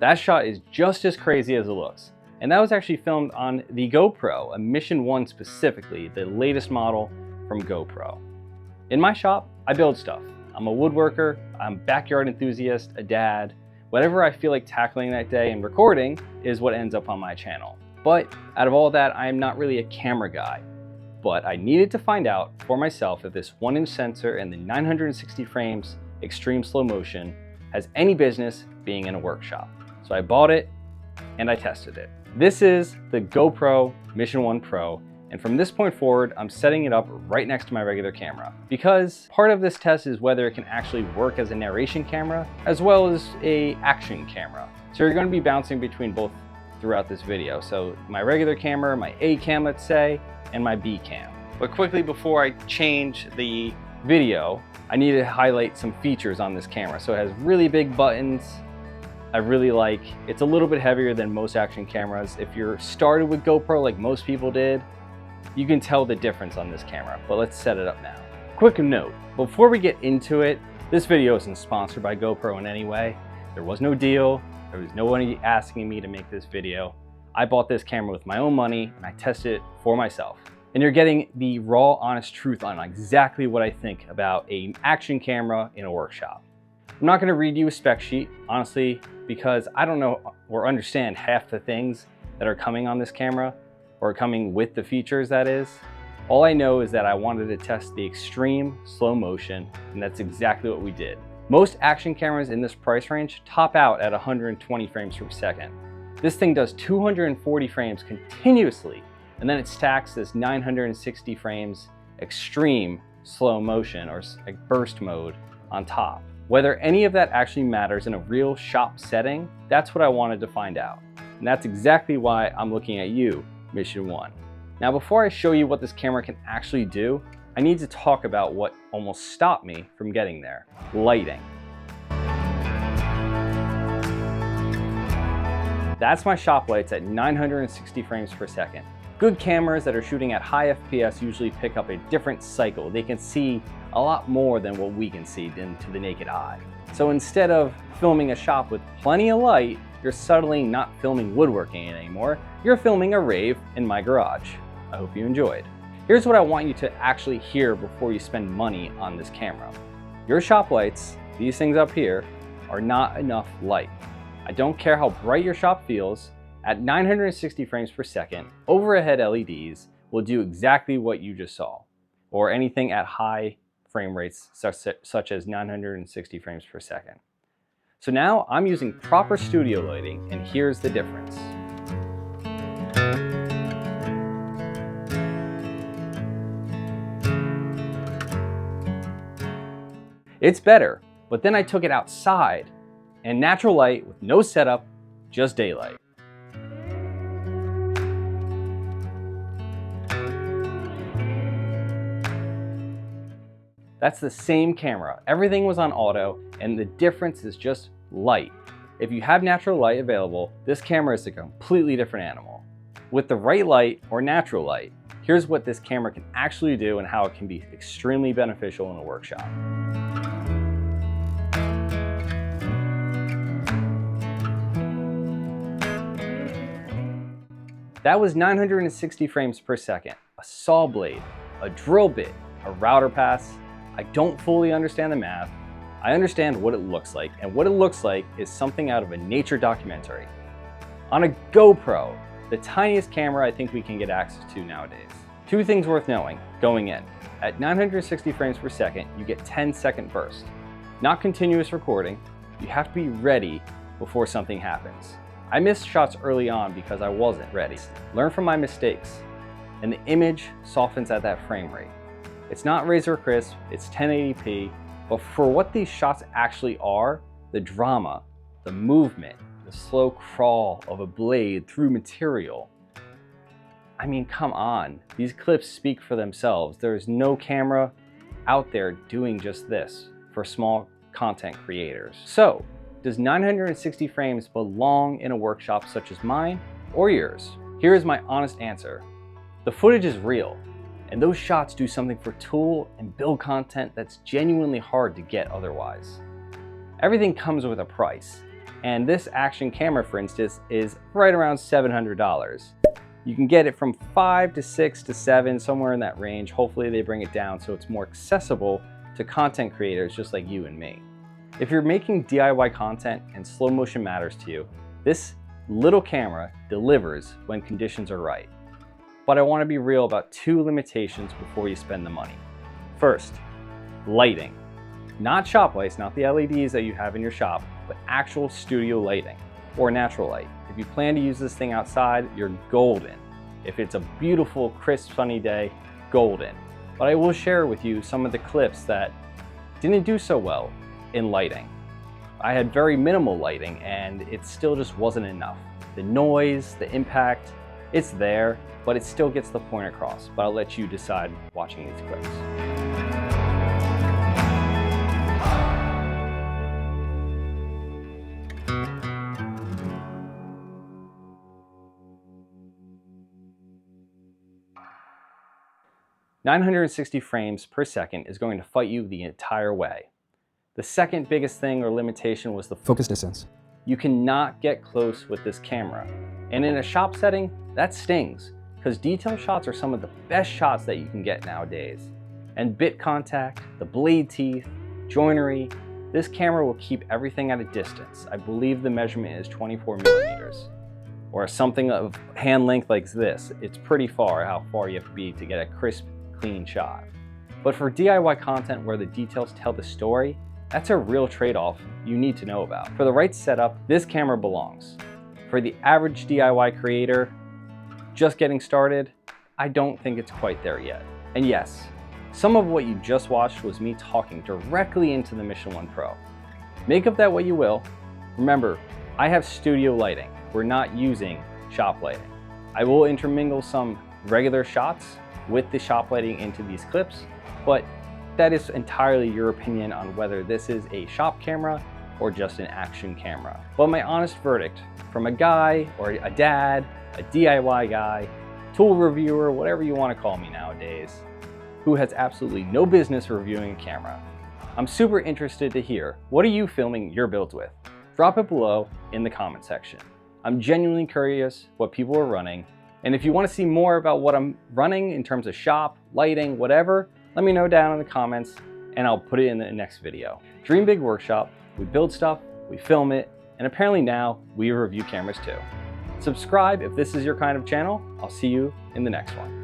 That shot is just as crazy as it looks. And that was actually filmed on the GoPro, a Mission 1 specifically, the latest model from GoPro. In my shop, I build stuff. I'm a woodworker, I'm a backyard enthusiast, a dad. Whatever I feel like tackling that day and recording is what ends up on my channel. But out of all that, I am not really a camera guy. But I needed to find out for myself if this 1-inch sensor and the 960 frames extreme slow motion has any business being in a workshop. So I bought it and I tested it. This is the GoPro Mission 1 Pro, and from this point forward, I'm setting it up right next to my regular camera because part of this test is whether it can actually work as a narration camera as well as a action camera. So you're going to be bouncing between both throughout this video. So my regular camera, my A cam, let's say, and my B cam. But quickly before I change the video, I need to highlight some features on this camera. So it has really big buttons. I really like, it's a little bit heavier than most action cameras. If you're started with GoPro like most people did, you can tell the difference on this camera, but let's set it up now. Quick note, before we get into it, this video isn't sponsored by GoPro in any way. There was no deal, there was nobody asking me to make this video. I bought this camera with my own money and I tested it for myself. And you're getting the raw, honest truth on exactly what I think about an action camera in a workshop. I'm not gonna read you a spec sheet, honestly, because I don't know or understand half the things that are coming on this camera or coming with the features, that is. All I know is that I wanted to test the extreme slow motion, and that's exactly what we did. Most action cameras in this price range top out at 120 frames per second. This thing does 240 frames continuously, and then it stacks this 960 frames extreme slow motion or like burst mode on top. Whether any of that actually matters in a real shop setting, that's what I wanted to find out. And that's exactly why I'm looking at you, Mission 1. Now, before I show you what this camera can actually do, I need to talk about what almost stopped me from getting there: lighting. That's my shop lights at 960 frames per second. Good cameras that are shooting at high FPS usually pick up a different cycle. They can see a lot more than what we can see to the naked eye. So instead of filming a shop with plenty of light, you're subtly not filming woodworking anymore. You're filming a rave in my garage. I hope you enjoyed. Here's what I want you to actually hear before you spend money on this camera. Your shop lights, these things up here, are not enough light. I don't care how bright your shop feels, at 960 frames per second, overhead LEDs will do exactly what you just saw, or anything at high frame rates such as 960 frames per second. So now I'm using proper studio lighting, and here's the difference. It's better, but then I took it outside and natural light with no setup, just daylight. That's the same camera. Everything was on auto, and the difference is just light. If you have natural light available, this camera is a completely different animal. With the right light or natural light, here's what this camera can actually do and how it can be extremely beneficial in a workshop. That was 960 frames per second, a saw blade, a drill bit, a router pass. I don't fully understand the math. I understand what it looks like, and what it looks like is something out of a nature documentary. On a GoPro, the tiniest camera I think we can get access to nowadays. Two things worth knowing going in. At 960 frames per second, you get 10-second burst. Not continuous recording, you have to be ready before something happens. I missed shots early on because I wasn't ready. Learn from my mistakes, and the image softens at that frame rate. It's not razor crisp, it's 1080p, but for what these shots actually are, the drama, the movement, the slow crawl of a blade through material. I mean, come on, these clips speak for themselves. There is no camera out there doing just this for small content creators. So, does 960 frames belong in a workshop such as mine or yours? Here is my honest answer. The footage is real, and those shots do something for tool and build content that's genuinely hard to get otherwise. Everything comes with a price, And this action camera, for instance, is right around $700. You can get it from 5 to 6 to 7, somewhere in that range. Hopefully they bring it down so it's more accessible to content creators just like you and me. If you're making DIY content and slow motion matters to you, this little camera delivers when conditions are right. But I want to be real about 2 limitations before you spend the money. First, lighting. Not shop lights, not the LEDs that you have in your shop, but actual studio lighting or natural light. If you plan to use this thing outside, you're golden. If it's a beautiful, crisp, sunny day, golden. But I will share with you some of the clips that didn't do so well in lighting. I had very minimal lighting and it still just wasn't enough. The noise, the impact, it's there, but it still gets the point across. But I'll let you decide watching these clips. "960 frames per second is going to fight you the entire way." The second biggest thing or limitation was the focus distance. You cannot get close with this camera. And in a shop setting, that stings, because detail shots are some of the best shots that you can get nowadays. And bit contact, the blade teeth, joinery, this camera will keep everything at a distance. I believe the measurement is 24 millimeters. Or something of hand length like this. It's pretty far how far you have to be to get a crisp, clean shot. But for DIY content where the details tell the story, that's a real trade-off you need to know about. For the right setup, this camera belongs. For the average DIY creator just getting started, I don't think it's quite there yet. And yes, some of what you just watched was me talking directly into the Mission 1 Pro. Make of that what you will. Remember, I have studio lighting. We're not using shop lighting. I will intermingle some regular shots with the shop lighting into these clips, but that is entirely your opinion on whether this is a shop camera or just an action camera. But my honest verdict from a guy or a dad, a DIY guy, tool reviewer, whatever you want to call me nowadays, who has absolutely no business reviewing a camera. I'm super interested to hear, what are you filming your builds with? Drop it below in the comment section. I'm genuinely curious what people are running. And if you want to see more about what I'm running in terms of shop, lighting, whatever, let me know down in the comments and I'll put it in the next video. Dream Big Workshop, we build stuff, we film it, and apparently now we review cameras too. Subscribe if this is your kind of channel. I'll see you in the next one.